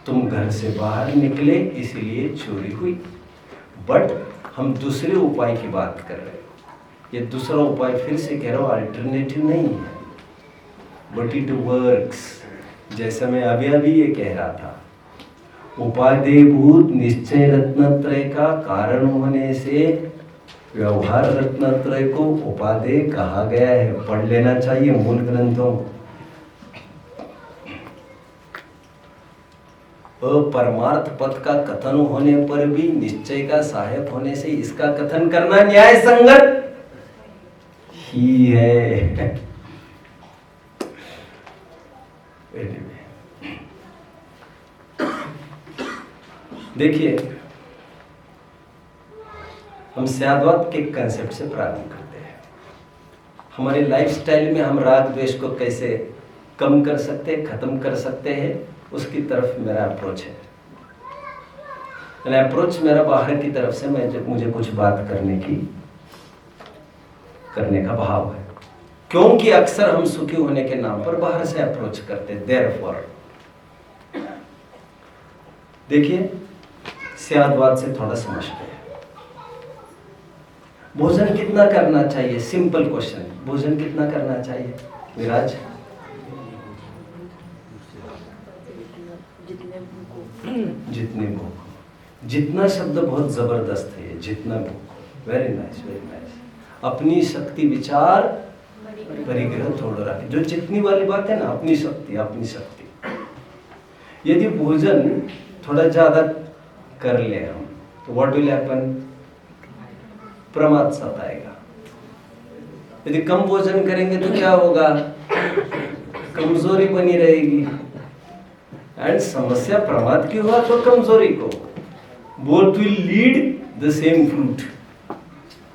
तुम घर से बाहर निकले इसीलिए चोरी हुई, बट हम दूसरे उपाय की बात कर रहे हैं। ये दूसरा उपाय फिर से कह रहा हूँ अल्टरनेटिव नहीं है, बट इट वर्क्स। जैसा मैं अभी ये कह रहा था, उपादेयभूत निश्चय रत्नत्रय का कारण होने से व्यवहार रत्नत्रय को उपादेय कहा गया है। पढ़ लेना चाहिए मूल ग्रंथों। परमार्थ पद का कथन होने पर भी निश्चय का सहायक होने से इसका कथन करना न्याय संगत ही है। देखिए, हम स्याद्वाद के कंसेप्ट से प्रारंभ करते हैं। हमारे लाइफस्टाइल में हम राग द्वेष को कैसे कम कर सकते हैं, खत्म कर सकते हैं, उसकी तरफ मेरा अप्रोच है। अप्रोच मेरा बाहर की तरफ से मुझे कुछ बात करने का भाव है, क्योंकि अक्सर हम सुखी होने के नाम पर बाहर से अप्रोच करते हैं। देयरफॉर देखिए, स्याद्वाद से थोड़ा समझते हैं। भोजन कितना करना चाहिए? सिंपल क्वेश्चन, भोजन कितना करना चाहिए विराज? जितने भूख। जितना शब्द बहुत जबरदस्त है, जितना भूख। Very nice, very nice. अपनी शक्ति विचार परिग्रह थोड़ा रखें। जो जितनी वाली बात है ना, अपनी शक्ति, अपनी शक्ति। यदि भोजन थोड़ा ज्यादा कर ले हम, तो व्हाट विल हैपन? प्रमाद सताएगा। यदि कम भोजन करेंगे तो क्या होगा? कमजोरी बनी रहेगी। एंड समस्या प्रमाद की हुआ तो कमजोरी को, both will lead the same fruit.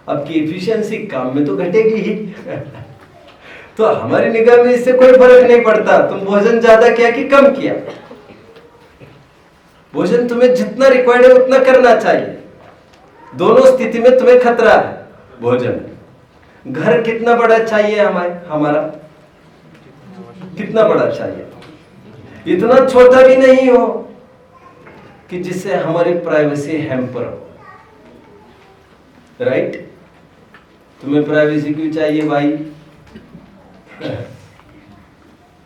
आपकी एफिशिएंसी काम में तो घटेगी ही। तो हमारी निगाह में इससे कोई फर्क नहीं पड़ता तुम भोजन ज्यादा किया कि कम किया। भोजन तुम्हें जितना रिक्वायर्ड है उतना करना चाहिए। दोनों स्थिति में तुम्हें खतरा है। भोजन, घर कितना बड़ा चाहिए हमारा? कितना बड़ा चाहिए? इतना छोटा भी नहीं हो कि जिससे हमारी प्राइवेसी हैम्पर हो। राइट? तुम्हें प्राइवेसी क्यों चाहिए भाई?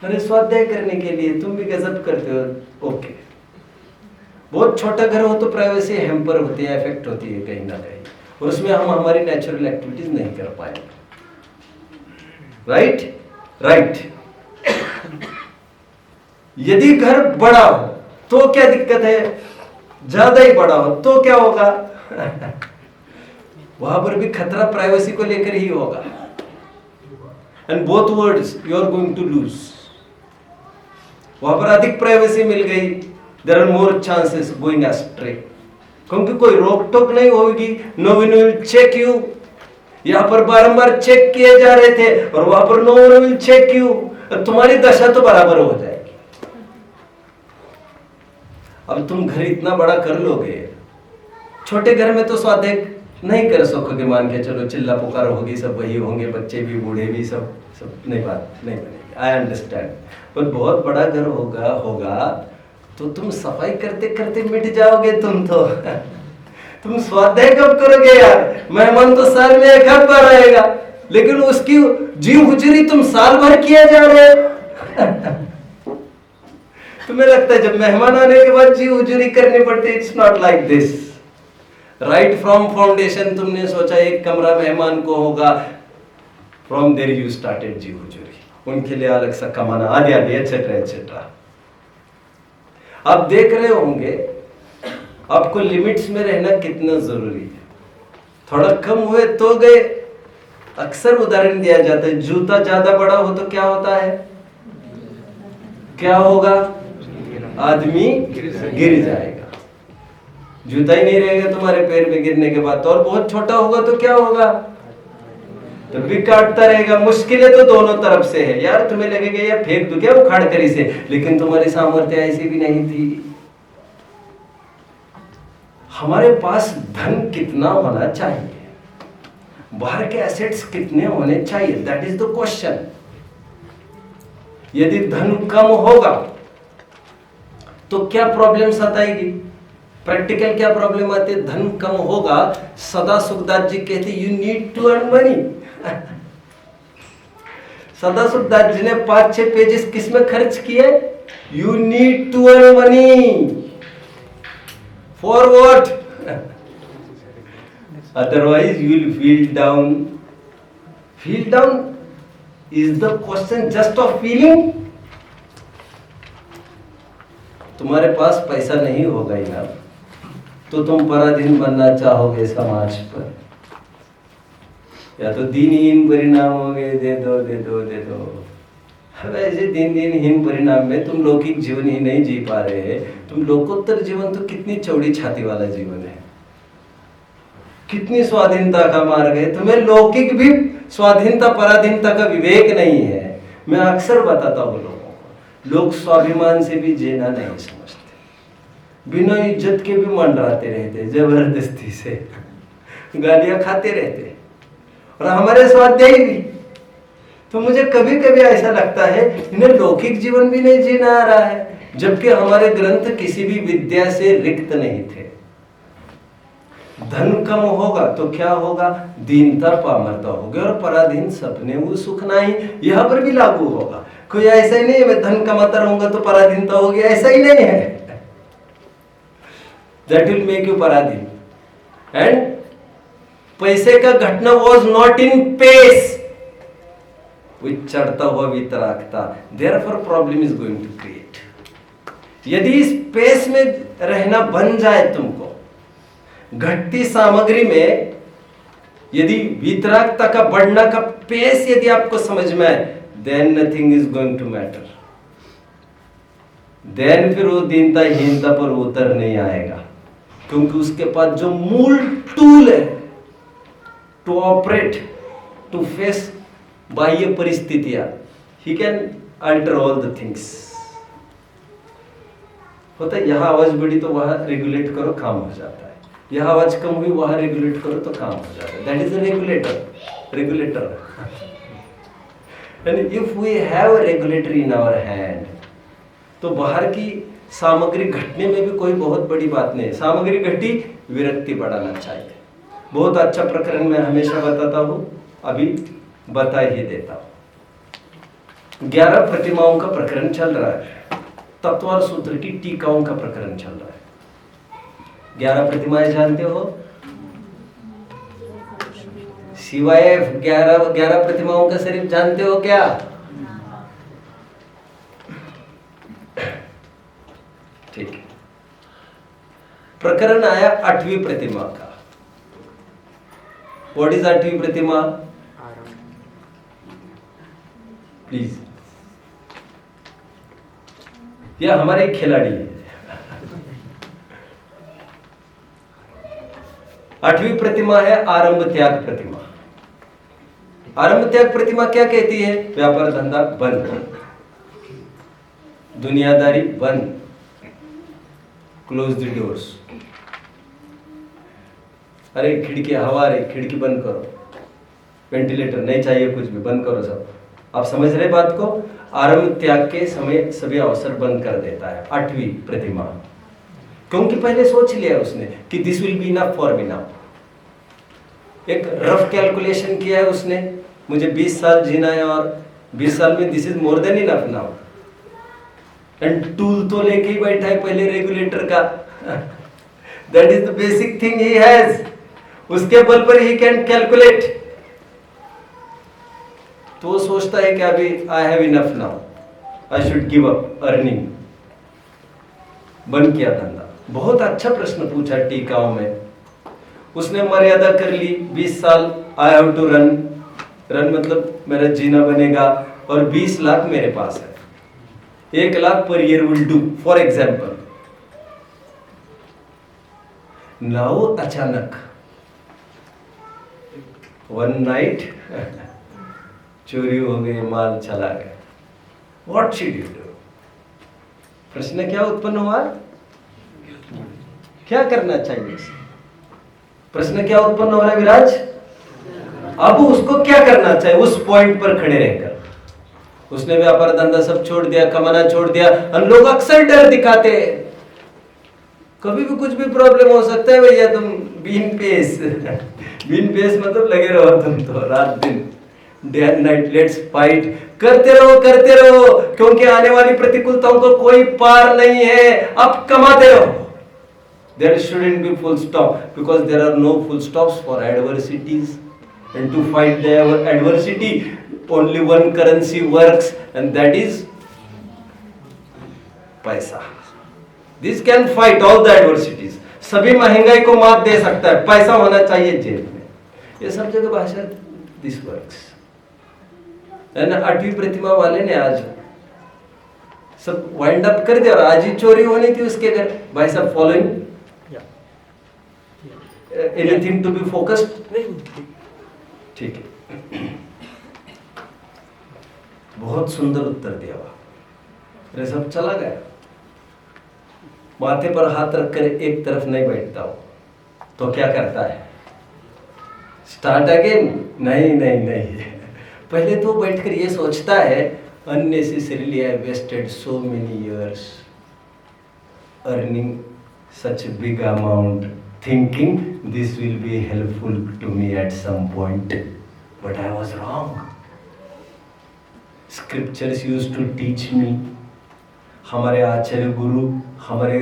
अरे स्वाध्याय करने के लिए, तुम भी गजब करते हो। ओके, बहुत छोटा घर हो तो प्राइवेसी हैम्पर होती है, इफेक्ट होती है कहीं ना कहीं, और उसमें हम हमारी नेचुरल एक्टिविटीज नहीं कर पाएंगे। राइट? राइट। यदि घर बड़ा हो तो क्या दिक्कत है? ज्यादा ही बड़ा हो तो क्या होगा? वहां पर भी खतरा प्राइवेसी को लेकर ही होगा। And both words you are going to lose. वहां पर अधिक प्राइवेसी मिल गई, there are more chances going astray, क्योंकि कोई रोक टोक नहीं होगी। No one will check you. यहां पर बारंबार चेक किए जा रहे थे और वहां पर no one will check you. तुम्हारी दशा तो बराबर हो जाएगी। अब तुम घर इतना बड़ा कर लोगे, छोटे घर में तो स्वाध्याय नहीं कर सकोगे। मान के चलो चिल्ला पुकार होगी, सब वही होंगे, बच्चे भी बूढ़े भी, सब नहीं, बात नहीं बनेगी। I understand. पर बहुत बड़ा घर होगा तो तुम सफाई करते करते मिट जाओगे तुम तो। तुम स्वाध्याय कब करोगे यार? मेहमान तो साल में एक आध बार आएगा, लेकिन उसकी जीव गुजरी तुम साल भर किया जा रहे हो। तुम्हें लगता है जब मेहमान आने के बाद जी उजूरी करनी पड़ती? It's not like this. Right from foundation तुमने सोचा एक कमरा मेहमान को होगा, फ्रॉम देयर यू स्टार्टेड जी उजूरी। उनके लिए अलग सा कमाना, आदि आदि, एटसेट्रा एटसेट्रा। आप देख रहे होंगे आपको लिमिट्स में रहना कितना जरूरी है। थोड़ा कम हुए तो गए। अक्सर उदाहरण दिया जाता है, जूता ज्यादा बड़ा हो तो क्या होता है? क्या होगा? आदमी गिर जाएगा। जूता ही नहीं रहेगा तुम्हारे पैर में गिरने के बाद तो। और बहुत छोटा होगा तो क्या होगा? तो भी काटता रहेगा। मुश्किलें तो दोनों तरफ से है यार। तुम्हें लगेगा ये फेंक दूं क्या उखाड़ कर इसे, लेकिन तुम्हारी सामर्थ्य ऐसी भी नहीं थी। हमारे पास धन कितना होना चाहिए, बाहर के एसेट्स कितने होने चाहिए, दैट इज द क्वेश्चन। यदि धन कम होगा तो क्या प्रॉब्लम सताएगी? प्रैक्टिकल क्या प्रॉब्लम आती है? धन कम होगा, सदा सुखदास जी कहते you need to earn money. Sada Sukhdas जी ने 5-6 पेजेस किस में खर्च किए? You need to earn money. For what? Otherwise you will feel down. Feel down is the question just of feeling. तुम्हारे पास पैसा नहीं होगा ना तो तुम पराधीन बनना चाहोगे समाज पर, या तो दीनहीन परिणाम होंगे, दे दो दे दो दे दो। वैसे दीनहीन परिणाम में तुम लौकिक जीवन ही नहीं जी पा रहे, तुम लोकोत्तर जीवन तो कितनी चौड़ी छाती वाला जीवन है, कितनी स्वाधीनता का मार्ग है। तुम्हें लौकिक भी स्वाधीनता पराधीनता का विवेक नहीं है। मैं अक्सर बताता हूँ लोगों को, लोग स्वाभिमान से भी जीना नहीं समझते, बिना इज्जत के भी मंडराते रहते, जबरदस्ती से गालियां खाते रहते, और हमारे स्वाध्यायी भी। तो मुझे कभी कभी ऐसा लगता है इन्हें लौकिक जीवन भी नहीं जीना आ रहा है, जबकि हमारे ग्रंथ किसी भी विद्या से रिक्त नहीं थे। धन कम होगा तो क्या होगा? दीनता पामरता होगी, और पराधीन सपने वो सुख नहीं। यहां पर भी लागू होगा। कोई ऐसा ही नहीं है मैं धन कमाता रहूंगा तो पराधीनता होगी, ऐसा ही नहीं है। That will make you पराधीन। एंड पैसे का घटना was not in pace, वो चढ़ता हुआ वितरागता। Therefore problem is going to create। यदि इस पेस में रहना बन जाए तुमको, घटती सामग्री में यदि वितरागता का बढ़ना का पेस यदि आपको समझ में आए, then nothing is going to matter। then फिर वो दीनता हीनता पर उतर नहीं आएगा, क्योंकि उसके पास जो मूल टूल है टू ऑपरेट, टू फेस बाह्य परिस्थितियां, he can alter all the things. होता है यहां आवाज बढ़ी तो वहां रेगुलेट करो, काम हो जाता है। यहां आवाज कम हुई वहां रेगुलेट करो तो काम हो जाता है। That is a regulator. And if we have a regulator in our hand, तो बाहर की सामग्री घटने में भी कोई बहुत बड़ी बात नहीं। सामग्री घटी, विरक्ति बढ़ाना चाहिए। बहुत अच्छा प्रकरण मैं हमेशा बताता हूं, अभी बता ही देता हूं। 11 प्रतिमाओं का प्रकरण चल रहा है, तत्वार सूत्र की टीकाओं का प्रकरण चल रहा है। 11 प्रतिमाएं जानते हो? सिवाय 11 प्रतिमाओं का शरीफ जानते हो क्या? ठीक है। प्रकरण आया 8वीं प्रतिमा का। व्हाट इज 8वीं प्रतिमा? प्लीज, यह हमारे एक खिलाड़ी है। 8वीं प्रतिमा है आरंभ त्याग प्रतिमा। आरंभ त्याग प्रतिमा क्या कहती है? व्यापार धंधा बंद, दुनियादारी बंद, क्लोज द डोर्स। अरे खिड़की हवा रही, खिड़की बंद करो, वेंटिलेटर नहीं चाहिए, कुछ भी बंद करो सब। आप समझ रहे बात को? आरंभ त्याग के समय सभी अवसर बंद कर देता है 8वीं प्रतिमा, क्योंकि पहले सोच लिया उसने कि this will be enough for me now. एक रफ कैलकुलेशन किया है उसने, मुझे 20 साल जीना है और 20 साल में this is more than enough now. And tool तो लेके ही बैठा है पहले रेगुलेटर का। That is the basic thing he has. उसके बल पर ही कैन कैलकुलेट। तो वो सोचता है कि अभी I have enough now, I should give up earning. बंद किया धंधा। बहुत अच्छा प्रश्न पूछा टीकाओं में। उसने मर्यादा कर ली, 20 साल I have to run. Run मतलब मेरा जीना बनेगा, और 20 लाख मेरे पास है, 1 lakh per year will do for example. Now अचानक वन नाइट चोरी हो गई, माल चला गया। What should you do? प्रश्न क्या उत्पन्न हुआ? क्या करना चाहिए? प्रश्न क्या उत्पन्न हो रहा है विराज? अब उसको क्या करना चाहिए उस पॉइंट पर खड़े रहकर? उसने व्यापार धंधा सब छोड़ दिया, कमाना छोड़ दिया। हम लोग अक्सर डर दिखाते हैं, कभी भी कुछ भी प्रॉब्लम हो सकता है भैया, तुम बीन पेस बीन पेस मतलब लगे रहो तुम तो रात दिन, day and night, let's fight, करते रहो, क्योंकि आने वाली प्रतिकूलताओं को कोई पार नहीं है। अब कमाते रहो। There shouldn't be full stop, because there are no full stops for adversities, and to fight the adversity only one currency works, and that is पैसा. This can fight all the adversities. सभी महंगाई को मात दे सकता है, पैसा होना चाहिए जेब में। ये सब जगह भाषा दिस वर्क्स है ना। 8वीं प्रतिमा वाले ने आज सब वाइंड अप कर दिया और आज ही चोरी होनी थी उसके घर। भाई साहब following anything to be focused? ठीक है, बहुत सुंदर उत्तर दिया। अरे सब चला गया। माथे पर हाथ रखकर एक तरफ नहीं बैठता हो तो क्या करता है? Start again? नहीं। पहले तो बैठकर ये सोचता है unnecessarily I wasted so many years earning such a big amount, thinking this will be helpful to me at some point, but I was wrong. Scriptures used to teach me. हमारे आचार्य गुरु, हमारे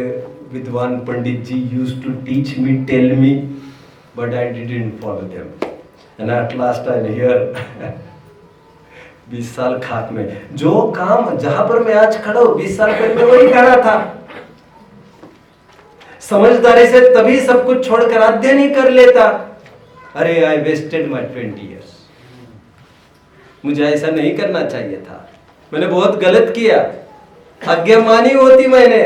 विद्वान पंडित जी used to teach me, tell me, but I didn't follow them, and at last I'm here. 20 साल खाक में। जो काम जहां पर मैं आज खड़ा हूं 20 साल पहले वही खड़ा था। समझदारी से तभी सब कुछ छोड़कर अध्ययन ही कर लेता। अरे आई वेस्टेड माय 20 years। मुझे ऐसा नहीं करना चाहिए था, मैंने बहुत गलत किया, आज्ञामानी होती मैंने।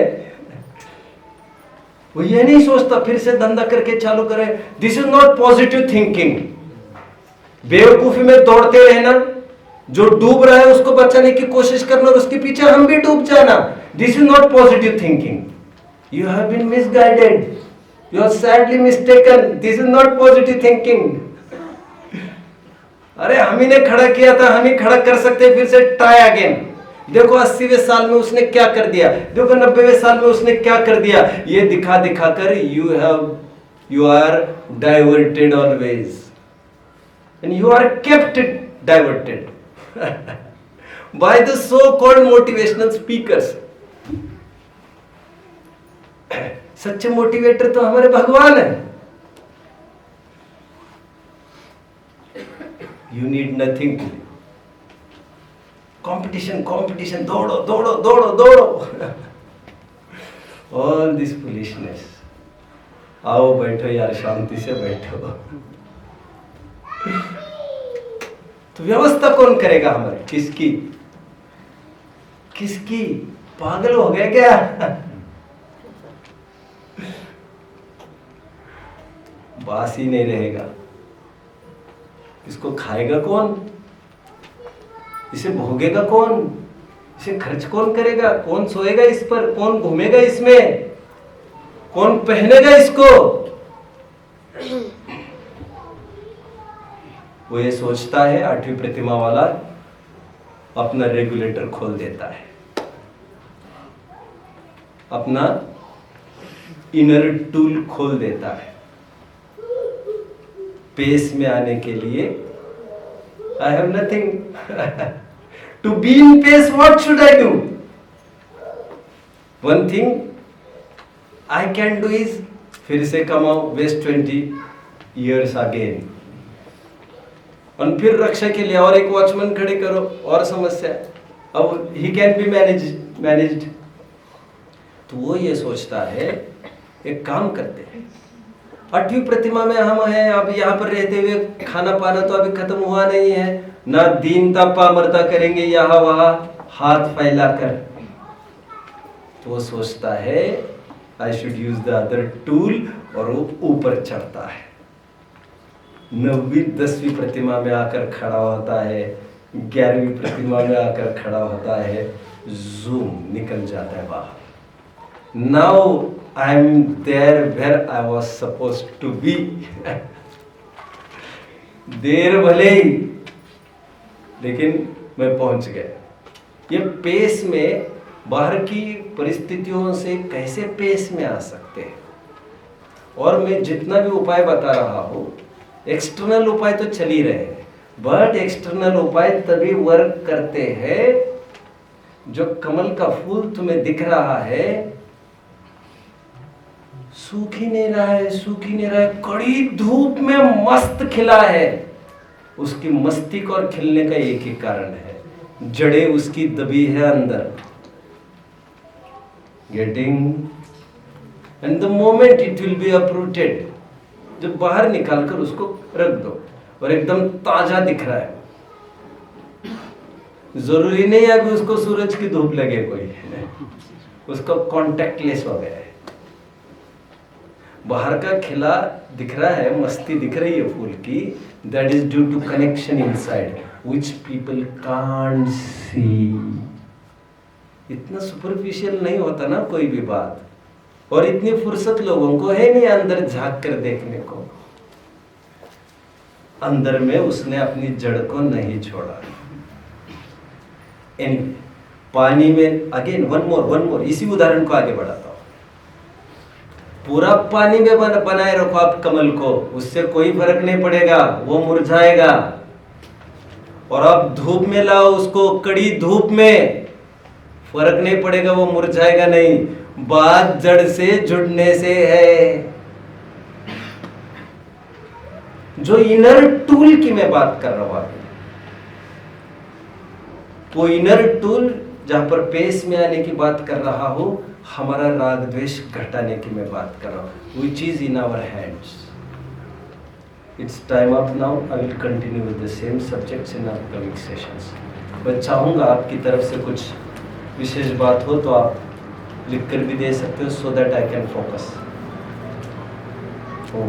वो ये नहीं सोचता फिर से धंधा करके चालू करे। This is not positive thinking. बेवकूफी में दौड़ते रहना, जो डूब रहा है उसको बचाने की कोशिश करना और उसके पीछे हम भी डूब जाना, this is not positive thinking. You have been misguided, you are sadly mistaken, this is not positive thinking. अरे हम ही ने खड़ा किया था, हम ही खड़ा कर सकते, फिर से ट्राई अगेन। देखो 80वें साल में उसने क्या कर दिया, देखो 90वें साल में उसने क्या कर दिया। ये दिखा दिखा कर you are diverted always, and you are kept diverted by the so-called motivational speakers. सच्चे मोटिवेटर तो हमारे भगवान है। You need nothing to do. Competition, दौड़ो। All this foolishness. आओ बैठो यार, शांति से बैठो। तो व्यवस्था कौन करेगा हमारे? किसकी? पागल हो गए क्या? बास ही नहीं रहेगा। इसको खाएगा कौन? इसे भोगेगा कौन? इसे खर्च कौन करेगा? कौन सोएगा इस पर? कौन घूमेगा इसमें? कौन पहनेगा इसको? वो ये सोचता है। 8वीं प्रतिमा वाला अपना रेगुलेटर खोल देता है, अपना इनर टूल खोल देता है। पेस में आने के लिए I have nothing to be in pace. What should I do? One thing I can do is फिर से कमाओ, वेस्ट 20 years अगेन, और फिर रक्षा के लिए और एक वॉचमैन खड़े करो, और समस्या। अब ही कैन बी मैनेज्ड। तो वो ये सोचता है, एक काम करते हैं, 8वीं प्रतिमा में हम हैं, अब यहाँ पर रहते हुए खाना पाना तो अभी खत्म हुआ नहीं है, ना दीनता पामरता करेंगे यहाँ वहाँ हाथ फैलाकर। तो वो सोचता है I should use the other tool, और वो ऊपर चढ़ता है। 9वीं 10वीं प्रतिमा में आकर खड़ा होता है, 11वीं प्रतिमा में आकर खड़ा होता है, जूम निकल जाता है बाहर। Now I am there where I was suppose to be. देर भले ही, लेकिन मैं पहुंच गया। ये पेस में बाहर की परिस्थितियों से कैसे पेस में आ सकते हैं। और मैं जितना भी उपाय बता रहा हूं, एक्सटर्नल उपाय तो चल ही रहे हैं, बट एक्सटर्नल उपाय तभी वर्क करते हैं जो कमल का फूल तुम्हें दिख रहा है सूख ही नहीं रहा है, सूख ही नहीं रहा है, कड़ी धूप में मस्त खिला है। उसकी मस्ती और खिलने का एक ही कारण है, जड़ें उसकी दबी है अंदर। Getting, and the moment it will be uprooted, जब बाहर निकालकर उसको रख दो और एकदम ताजा दिख रहा है। जरूरी नहीं है कि उसको सूरज की धूप लगे, कोई उसका कॉन्टेक्ट लेस हो गया है। बाहर का खिला दिख रहा है, मस्ती दिख रही है फूल की, that is due to connection inside which people can't see. इतना सुपरफिशियल नहीं होता ना कोई भी बात, और इतनी फुर्सत लोगों को है नहीं अंदर झांक कर देखने को। अंदर में उसने अपनी जड़ को नहीं छोड़ा। पानी में अगेन वन मोर, इसी उदाहरण को आगे बढ़ाता हूं। पूरा पानी में बनाए रखो आप कमल को, उससे कोई फर्क नहीं पड़ेगा, वो मुरझाएगा। और आप धूप में लाओ उसको, कड़ी धूप में, फर्क नहीं पड़ेगा, वो मुरझाएगा नहीं। बात जड़ से जुड़ने से है। जो इनर टूल की मैं बात कर रहा हूं, वो इनर टूल जहां पर पेस में आने की बात कर रहा हूं, हमारा राग द्वेष घटाने की मैं बात कर रहा हूं, which is in our hands. It's time up now. I will continue with the same subjects in upcoming sessions. मैं चाहूंगा आपकी तरफ से कुछ विशेष बात हो तो आप लिख कर भी दे सकते हो, so that I can focus. Om